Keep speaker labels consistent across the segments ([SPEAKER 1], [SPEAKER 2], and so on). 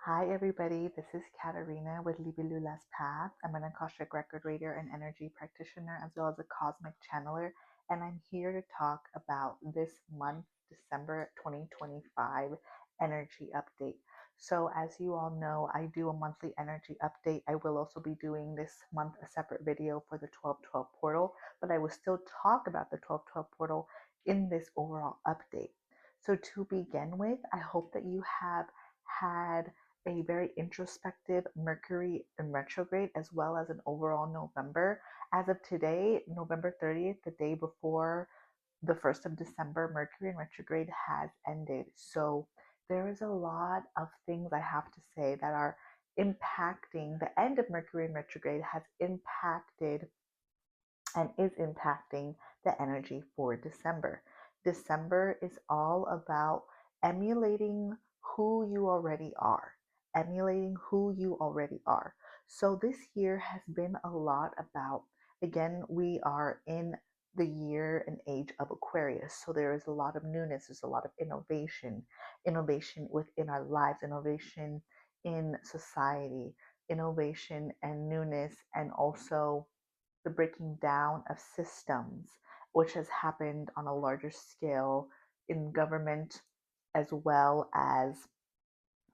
[SPEAKER 1] Hi, everybody. This is Katarina with Libelula's Path. I'm an Akashic record reader and energy practitioner, as well as a cosmic channeler, and I'm here to talk about this month, December 2025 energy update. So, as you all know, I do a monthly energy update. I will also be doing this month a separate video for the 1212 portal, but I will still talk about the 1212 portal in this overall update. So, to begin with, I hope that you have had a very introspective Mercury in retrograde, as well as an overall November. As of today, November 30th, the day before the 1st of December, Mercury in retrograde has ended. So there is a lot of things I have to say that are impacting. The end of Mercury in retrograde has impacted and is impacting the energy for December. December is all about emulating who you already are, emulating who you already are. So this year has been a lot about, again, we are in the year and age of Aquarius. So there is a lot of newness, there's a lot of innovation, innovation within our lives, innovation in society, innovation and newness, and also the breaking down of systems, which has happened on a larger scale in government as well as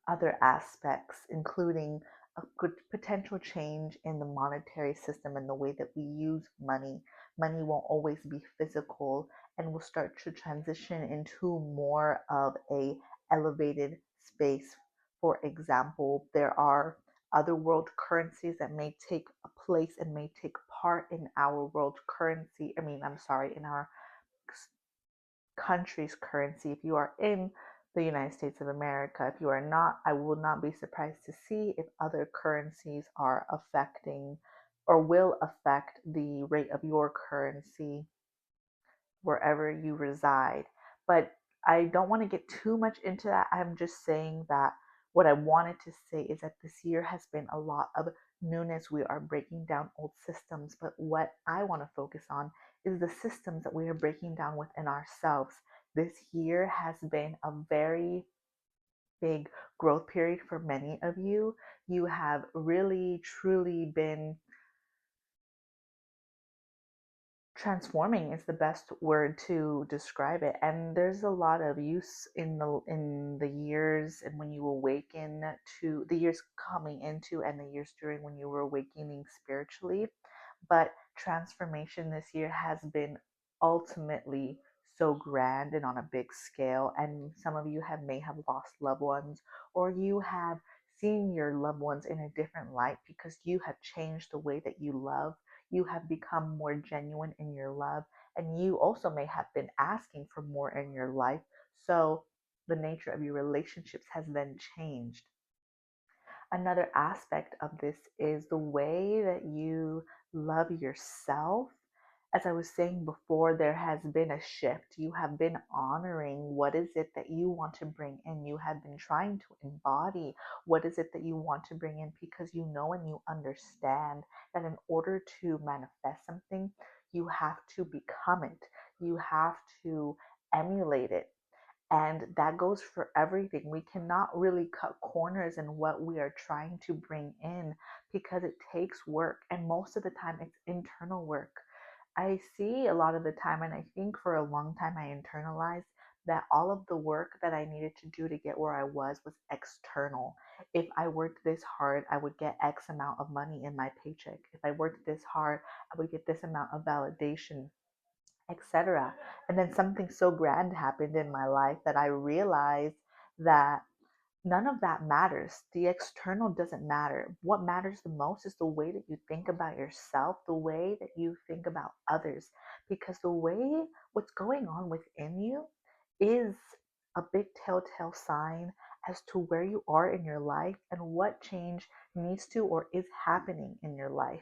[SPEAKER 1] other aspects, including a good potential change in the monetary system and the way that we use money. Money won't always be physical and will start to transition into more of a elevated space. For example, there are other world currencies that may take a place and may take part in our world currency. In our country's currency. If you are in the United States of America, if you are not, I will not be surprised to see if other currencies are affecting or will affect the rate of your currency wherever you reside. But I don't want to get too much into that. I'm just saying that what I wanted to say is that this year has been a lot of newness. We are breaking down old systems, but what I want to focus on is the systems that we are breaking down within ourselves. This year has been a very big growth period for many of you. You have really, truly been transforming is the best word to describe it, and there's a lot of use in the years and when you awaken to the years coming into and the years during when you were awakening spiritually. But transformation this year has been ultimately so grand and on a big scale, and some of you have may have lost loved ones, or you have seen your loved ones in a different light because you have changed the way that you love. You have become more genuine in your love, and you also may have been asking for more in your life. So the nature of your relationships has then changed. Another aspect of this is the way that you love yourself. As I was saying before, there has been a shift. You have been honoring what is it that you want to bring in. You have been trying to embody what is it that you want to bring in, because you know and you understand that in order to manifest something, you have to become it. You have to emulate it. And that goes for everything. We cannot really cut corners in what we are trying to bring in because it takes work. And most of the time, it's internal work. I see a lot of the time, and I think for a long time, I internalized that all of the work that I needed to do to get where I was external. If I worked this hard, I would get X amount of money in my paycheck. If I worked this hard, I would get this amount of validation, etc. And then something so grand happened in my life that I realized that none of that matters. The external doesn't matter. What matters the most is the way that you think about yourself, the way that you think about others, because the way what's going on within you is a big telltale sign as to where you are in your life and what change needs to or is happening in your life.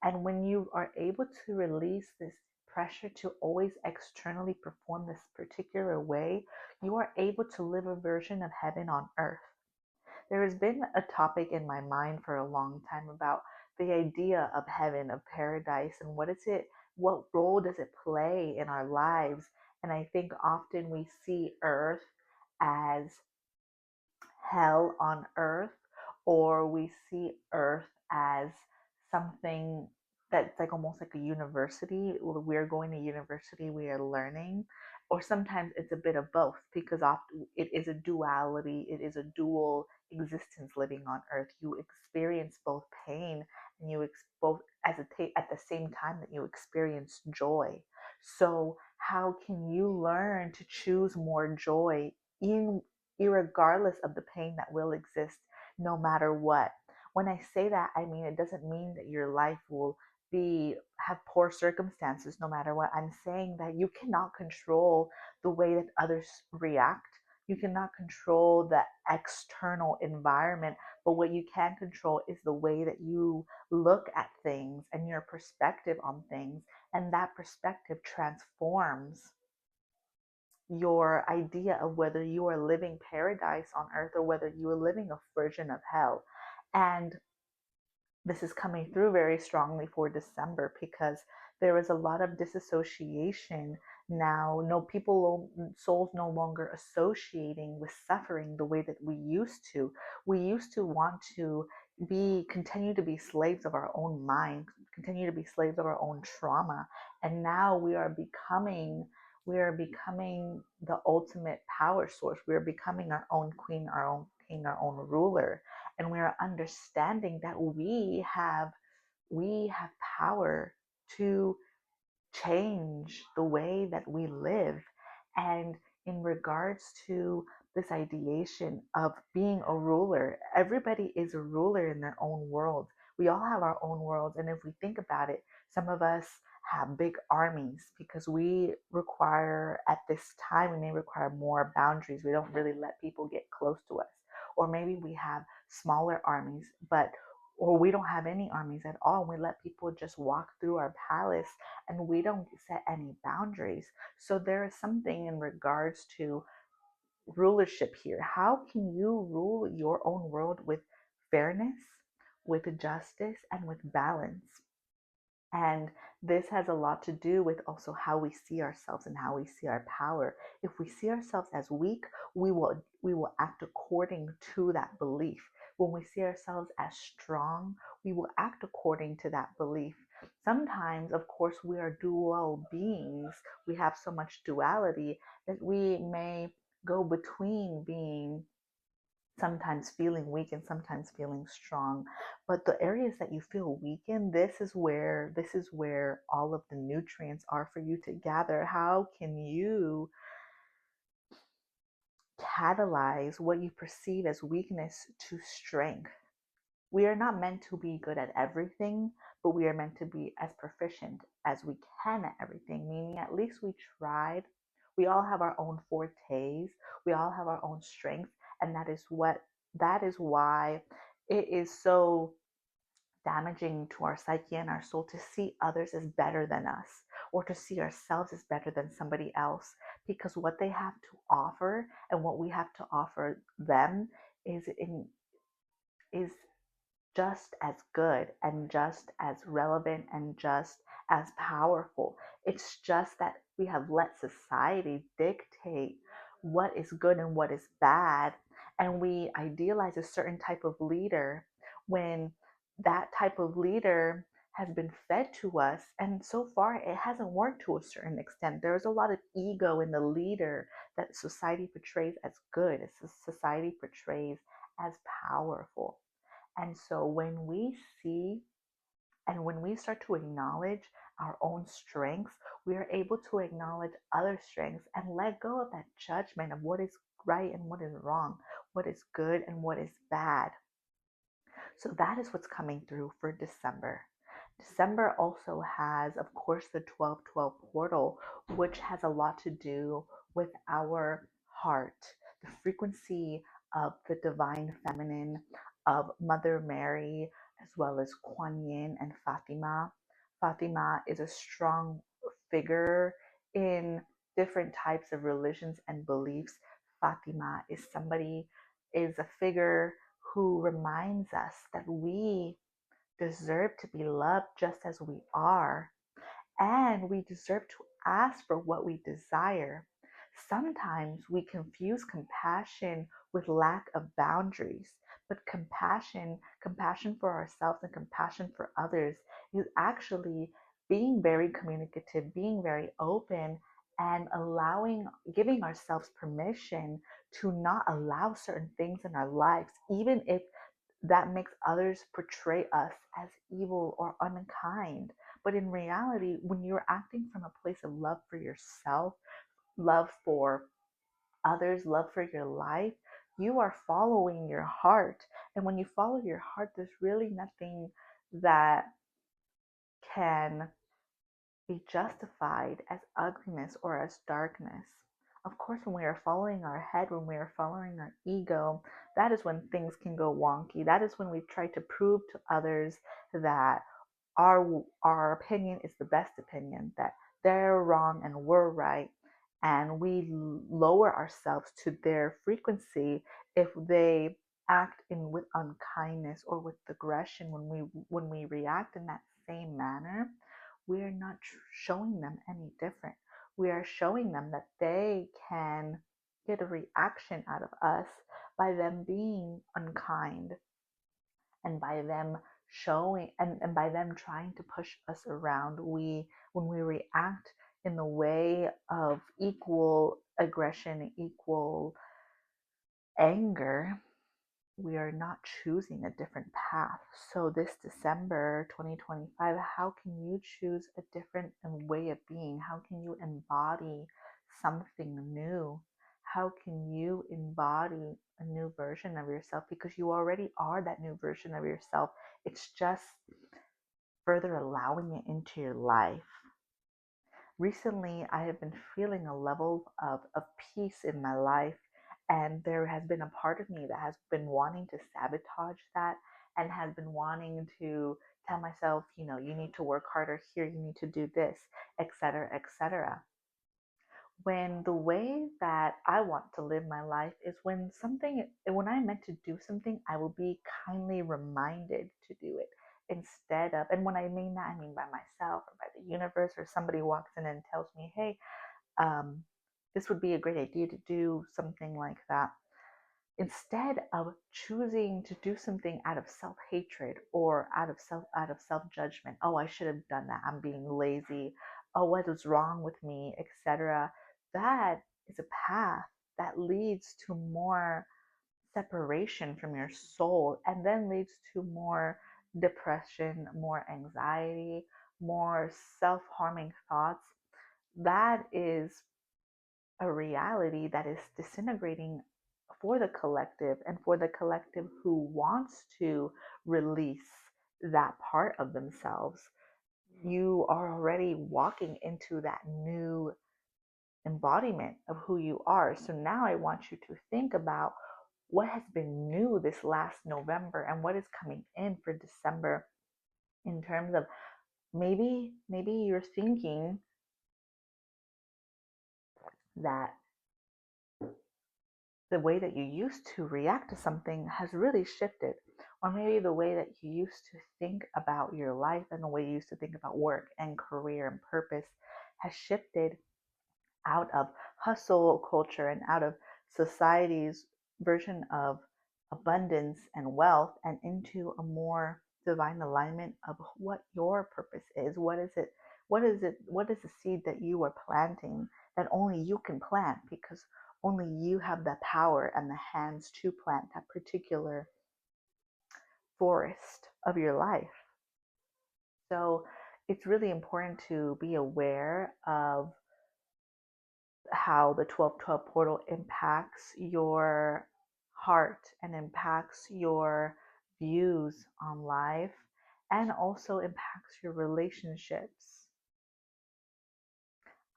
[SPEAKER 1] And when you are able to release this pressure to always externally perform this particular way, you are able to live a version of heaven on earth. There has been a topic in my mind for a long time about the idea of heaven, of paradise, and what role does it play in our lives? And I think often we see earth as hell on earth, or we see Earth as something that's like almost like a university. We're going to university, we are learning, or sometimes it's a bit of both because often it is a duality, it is a dual existence living on Earth. You experience both pain and both at the same time that you experience joy. So how can you learn to choose more joy in irregardless of the pain that will exist no matter what? When I say that, I mean it doesn't mean that your life will be have poor circumstances no matter what. I'm saying that you cannot control the way that others react. You cannot control the external environment, but what you can control is the way that you look at things and your perspective on things, and that perspective transforms your idea of whether you are living paradise on earth or whether you are living a version of hell. And this is coming through very strongly for December because there is a lot of disassociation now. No people, souls no longer associating with suffering the way that we used to. We used to want to continue to be slaves of our own mind, continue to be slaves of our own trauma, and now we are becoming the ultimate power source. We are becoming our own queen, our own king, our own ruler, and we are understanding that we have power to change the way that we live. And in regards to this ideation of being a ruler, everybody is a ruler in their own world. We all have our own worlds. And if we think about it, some of us have big armies because at this time, we may require more boundaries. We don't really let people get close to us. Or maybe we have smaller armies, or we don't have any armies at all. We let people just walk through our palace and we don't set any boundaries. So there is something in regards to rulership here. How can you rule your own world with fairness, with justice, and with balance? And this has a lot to do with also how we see ourselves and how we see our power. If we see ourselves as weak, we will act according to that belief. When we see ourselves as strong, we will act according to that belief. Sometimes, of course, we are dual beings. We have so much duality that we may go between being sometimes feeling weak and sometimes feeling strong. But the areas that you feel weak in, this is where all of the nutrients are for you to gather. How can you catalyze what you perceive as weakness to strength? We are not meant to be good at everything, but we are meant to be as proficient as we can at everything, meaning at least we tried. We all have our own fortes, we all have our own strengths, and that is why it is so damaging to our psyche and our soul to see others as better than us or to see ourselves as better than somebody else, because what they have to offer and what we have to offer them is just as good and just as relevant and just as powerful. It's just that we have let society dictate what is good and what is bad, and we idealize a certain type of leader when that type of leader has been fed to us, and so far it hasn't worked to a certain extent. There's a lot of ego in the leader that society portrays as good, as society portrays as powerful. And so when we see and when we start to acknowledge our own strengths, we are able to acknowledge other strengths and let go of that judgment of what is right and what is wrong, what is good and what is bad. So that is what's coming through for December. December also has, of course, the 1212 portal, which has a lot to do with our heart, the frequency of the divine feminine, of Mother Mary, as well as Kuan Yin and Fatima. Fatima is a strong figure in different types of religions and beliefs. Fatima is a figure who reminds us that we deserve to be loved just as we are, and we deserve to ask for what we desire. Sometimes we confuse compassion with lack of boundaries, But compassion for ourselves and compassion for others is actually being very communicative, being very open, and giving ourselves permission to not allow certain things in our lives, even if that makes others portray us as evil or unkind. But in reality, when you're acting from a place of love for yourself, love for others, love for your life, you are following your heart. And when you follow your heart, there's really nothing that can be justified as ugliness or as darkness. Of course, when we are following our head, when we are following our ego, that is when things can go wonky. That is when we try to prove to others that our opinion is the best opinion, that they're wrong and we're right, and we lower ourselves to their frequency if they act in with unkindness or with aggression. When we react in that same manner, we are not showing them any different. We are showing them that they can get a reaction out of us by them being unkind, and by them showing and by them trying to push us around. When we react in the way of equal aggression, equal anger, we are not choosing a different path. So this December 2025, how can you choose a different way of being? How can you embody something new? How can you embody a new version of yourself? Because you already are that new version of yourself. It's just further allowing it into your life. Recently, I have been feeling a level of peace in my life, and there has been a part of me that has been wanting to sabotage that and has been wanting to tell myself, you need to work harder here, you need to do this, etc., etc. When the way that I want to live my life is when I'm meant to do something, I will be kindly reminded to do it instead of, and when I mean that, I mean by myself or by the universe, or somebody walks in and tells me, hey, um, this would be a great idea to do something like that. Instead of choosing to do something out of self-hatred or out of self-judgment, oh, I should have done that, I'm being lazy, oh, what is wrong with me, etc., that is a path that leads to more separation from your soul, and then leads to more depression, more anxiety, more self-harming thoughts. That is a reality that is disintegrating for the collective, and for the collective who wants to release that part of themselves. You are already walking into that new embodiment of who you are. So now I want you to think about what has been new this last November and what is coming in for December, in terms of maybe you're thinking that the way that you used to react to something has really shifted. Or maybe the way that you used to think about your life and the way you used to think about work and career and purpose has shifted out of hustle culture and out of society's version of abundance and wealth, and into a more divine alignment of what your purpose is. What is it? What is it? What is the seed that you are planting that only you can plant, because only you have the power and the hands to plant that particular forest of your life. So it's really important to be aware of how the 1212 portal impacts your heart and impacts your views on life, and also impacts your relationships.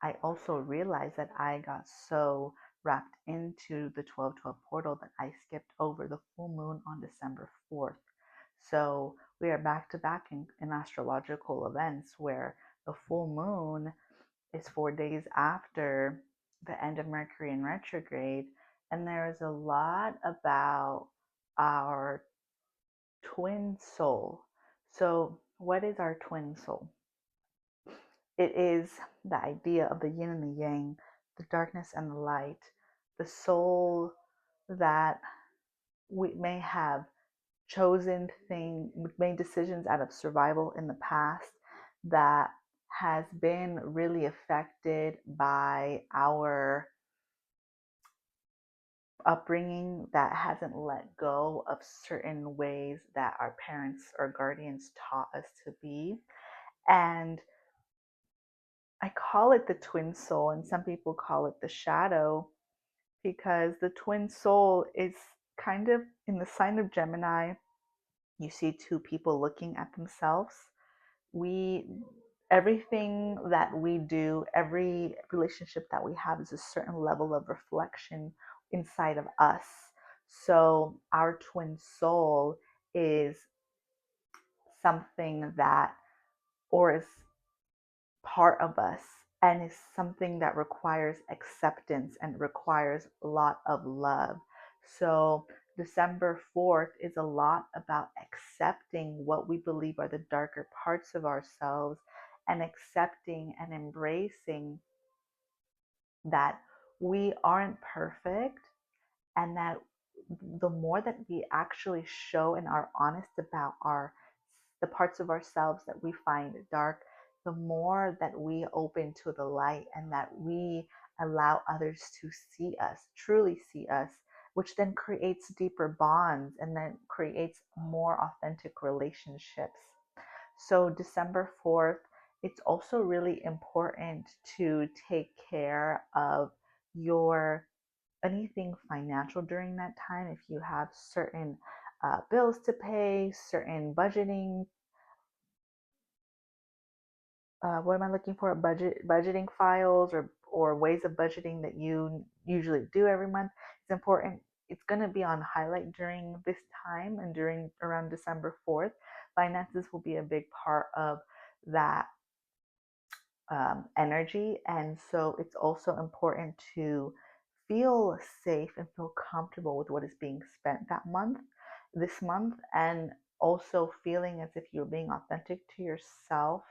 [SPEAKER 1] I also realized that I got so wrapped into the 1212 portal that I skipped over the full moon on December 4th. So we are back to back in astrological events, where the full moon is 4 days after the end of Mercury in retrograde. And there's a lot about our twin soul. So, what is our twin soul? It is the idea of the yin and the yang, the darkness and the light, the soul that we may have chosen thing, made decisions out of survival in the past that has been really affected by our upbringing, that hasn't let go of certain ways that our parents or guardians taught us to be. And I call it the twin soul, and some people call it the shadow, because the twin soul is kind of in the sign of Gemini. You see two people looking at themselves. We Everything that we do, every relationship that we have is a certain level of reflection inside of us. So our twin soul is something that, or is part of us, and is something that requires acceptance and requires a lot of love. So December 4th is a lot about accepting what we believe are the darker parts of ourselves, and accepting and embracing that we aren't perfect, and that the more that we actually show and are honest about the parts of ourselves that we find dark, the more that we open to the light, and that we allow others to see us, truly see us, which then creates deeper bonds and then creates more authentic relationships. So December 4th, it's also really important to take care of your anything financial during that time. If you have certain bills to pay, certain what am I looking for? Budgeting files, or ways of budgeting that you usually do every month. It's important. It's going to be on highlight during this time, and during around December 4th. Finances will be a big part of that energy. And so it's also important to feel safe and feel comfortable with what is being spent this month, and also feeling as if you're being authentic to yourself,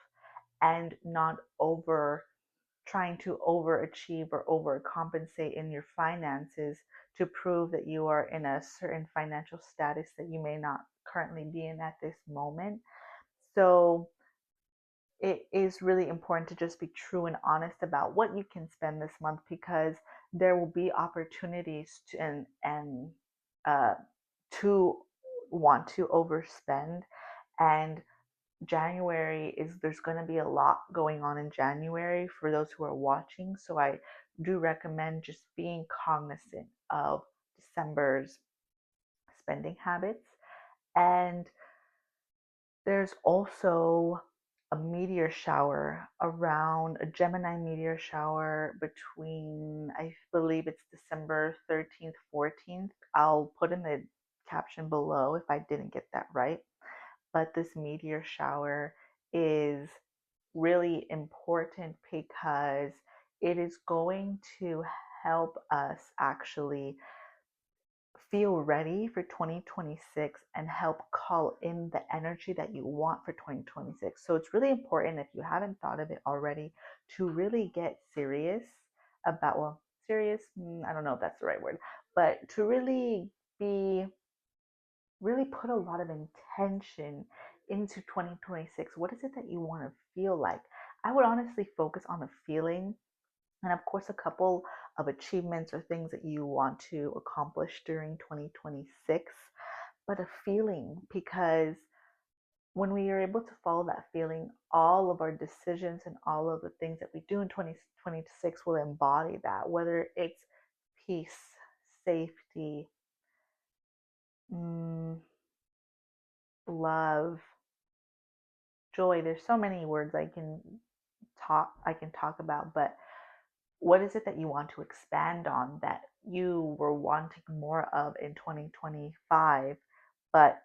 [SPEAKER 1] and not over trying to overachieve or overcompensate in your finances to prove that you are in a certain financial status that you may not currently be in at this moment. So it is really important to just be true and honest about what you can spend this month, because there will be opportunities uh, to want to overspend. And January is there's going to be a lot going on in January for those who are watching. So I do recommend just being cognizant of December's spending habits. And there's also a Gemini meteor shower between, I believe it's December 13th, 14th. I'll put in the caption below if I didn't get that right. But this meteor shower is really important because it is going to help us actually feel ready for 2026 and help call in the energy that you want for 2026. So it's really important, if you haven't thought of it already, to really get serious about, well, serious, I don't know if that's the right word, but to be really put a lot of intention into 2026. What is it that you want to feel like? I would honestly focus on a feeling, and of course, a couple of achievements or things that you want to accomplish during 2026, but a feeling, because when we are able to follow that feeling, all of our decisions and all of the things that we do in 2026 will embody that, whether it's peace, safety, mm, love, joy. There's so many words I can talk about, but what is it that you want to expand on that you were wanting more of in 2025, but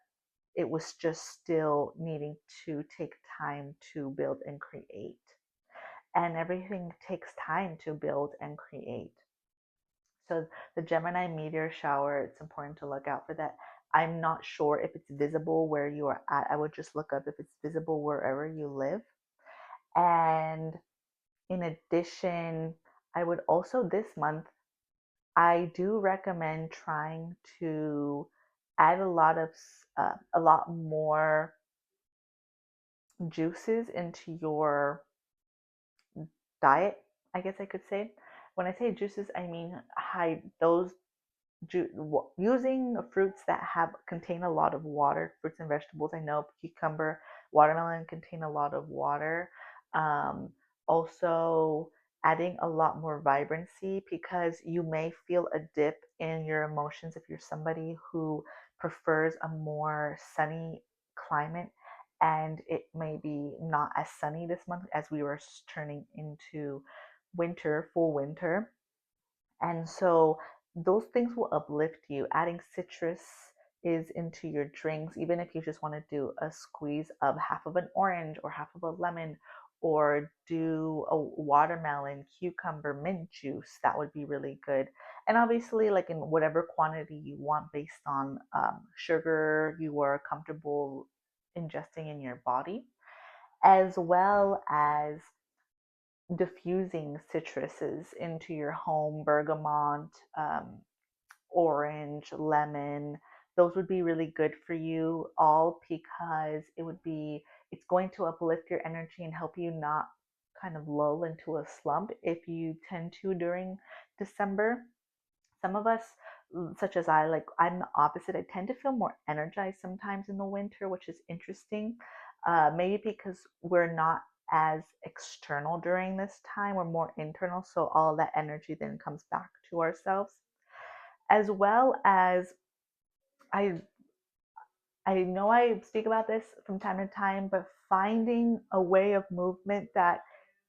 [SPEAKER 1] it was just still needing to take time to build and create? And everything takes time to build and create. So the Gemini meteor shower, it's important to look out for that. I'm not sure if it's visible where you are at. I would just look up if it's visible wherever you live. And in addition, I would also, this month, I do recommend trying to add a lot more juices into your diet, I guess I could say. When I say juices, I mean high those using fruits that have contain a lot of water, fruits and vegetables. I know cucumber, watermelon contain a lot of water. Um, Also, adding a lot more vibrancy, because you may feel a dip in your emotions if you're somebody who prefers a more sunny climate, and it may be not as sunny this month as we were turning into winter, full winter. And so those things will uplift you. Adding citrus is into your drinks, even if you just want to do a squeeze of half of an orange or half of a lemon, or do a watermelon, cucumber, mint juice, that would be really good. And obviously, like in whatever quantity you want based on sugar you are comfortable ingesting in your body, as well as diffusing citruses into your home, bergamot, orange, lemon. Those would be really good for you, all because it's going to uplift your energy and help you not kind of lull into a slump if you tend to during December. Some of us, such as I, like I'm the opposite. I tend to feel more energized sometimes in the winter, which is interesting. Maybe because we're not as external during this time, we're more internal. So all of that energy then comes back to ourselves. As well as I I know I speak about this from time to time, but finding a way of movement that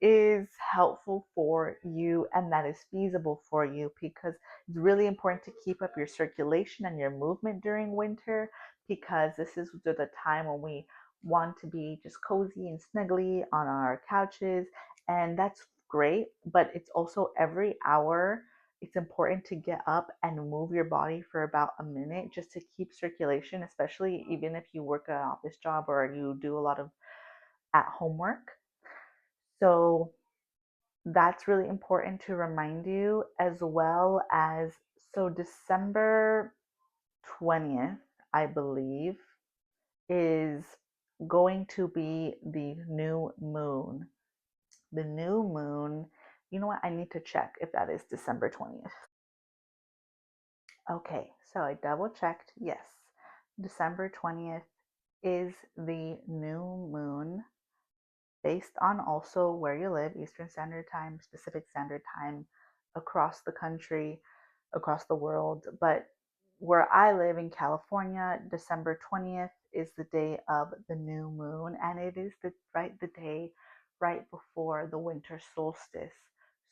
[SPEAKER 1] is helpful for you and that is feasible for you, because it's really important to keep up your circulation and your movement during winter, because this is the time when we want to be just cozy and snuggly on our couches, and that's great, but it's also every hour it's important to get up and move your body for about a minute just to keep circulation, especially even if you work an office job or you do a lot of at home work. So that's really important to remind you, as well as so December 20th, I believe, is going to be the new moon. The new moon, you know what? I need to check if that is December 20th. Okay, so I double checked. Yes, December 20th is the new moon, based on also where you live, Eastern Standard Time, Pacific Standard Time, across the country, across the world. But where I live in California, December 20th is the day of the new moon, and it is the day right before the winter solstice.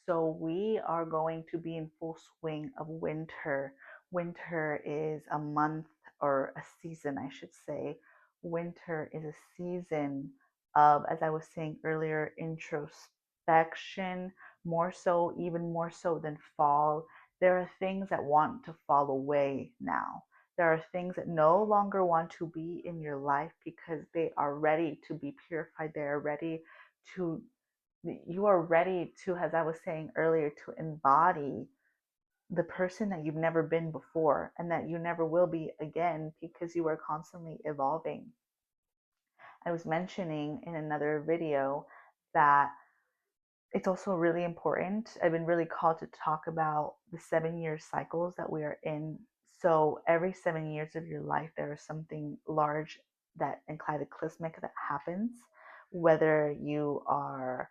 [SPEAKER 1] So we are going to be in full swing of winter. Winter is a month, or a season, I should say. Winter is a season of, as I was saying earlier, introspection, more so, even more so than fall. There are things that want to fall away now. There are things that no longer want to be in your life because they are ready to be purified. They are ready to, you are ready to, as I was saying earlier, to embody the person that you've never been before and that you never will be again, because you are constantly evolving. I was mentioning in another video that it's also really important. I've been really called to talk about the 7 year cycles that we are in. So every 7 years of your life, there is something large that and cataclysmic that happens, whether you are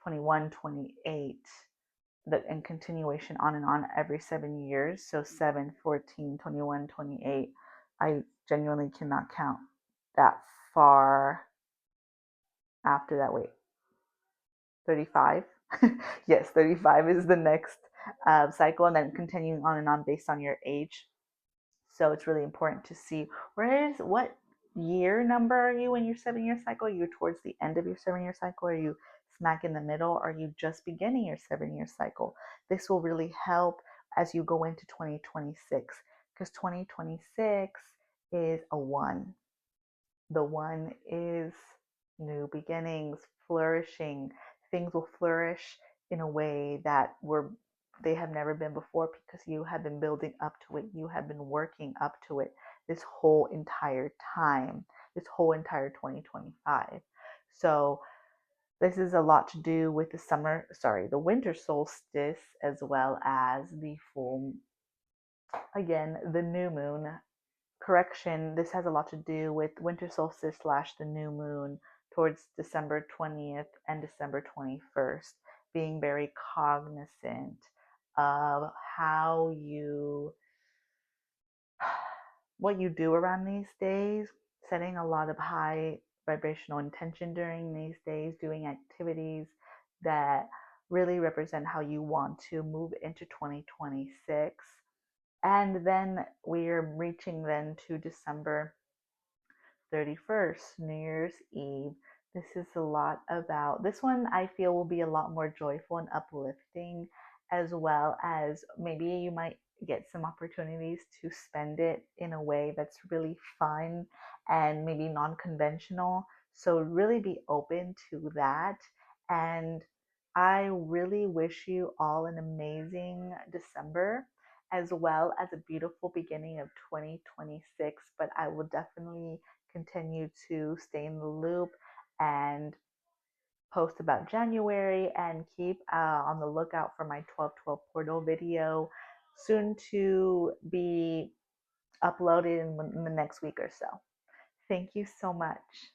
[SPEAKER 1] 21, 28, and continuation on and on every 7 years. So 7, 14, 21, 28. I genuinely cannot count that far after that. Wait, 35. Yes, 35 is the next cycle, and then continuing on and on based on your age. So it's really important to see what year number are you in your 7 year cycle? Are you towards the end of your 7 year cycle? Are you smack in the middle? Are you just beginning your 7 year cycle? This will really help as you go into 2026, because 2026 is a one. The one is new beginnings, flourishing. Things will flourish in a way that they have never been before, because you have been building up to it. You have been working up to it. this whole entire time, this whole entire 2025. So this is a lot to do with the winter solstice, as well as the full, again, the new moon. Correction, this has a lot to do with winter solstice slash the new moon towards December 20th and December 21st, being very cognizant of how you what you do around these days, setting a lot of high vibrational intention during these days, doing activities that really represent how you want to move into 2026. And then we're reaching then to December 31st, New Year's Eve. This is a lot about, this one I feel will be a lot more joyful and uplifting, as well as maybe you might get some opportunities to spend it in a way that's really fun and maybe non conventional. So, really be open to that. And I really wish you all an amazing December, as well as a beautiful beginning of 2026. But I will definitely continue to stay in the loop and post about January, and keep on the lookout for my 12/12 portal video, soon to be uploaded in the next week or so. Thank you so much.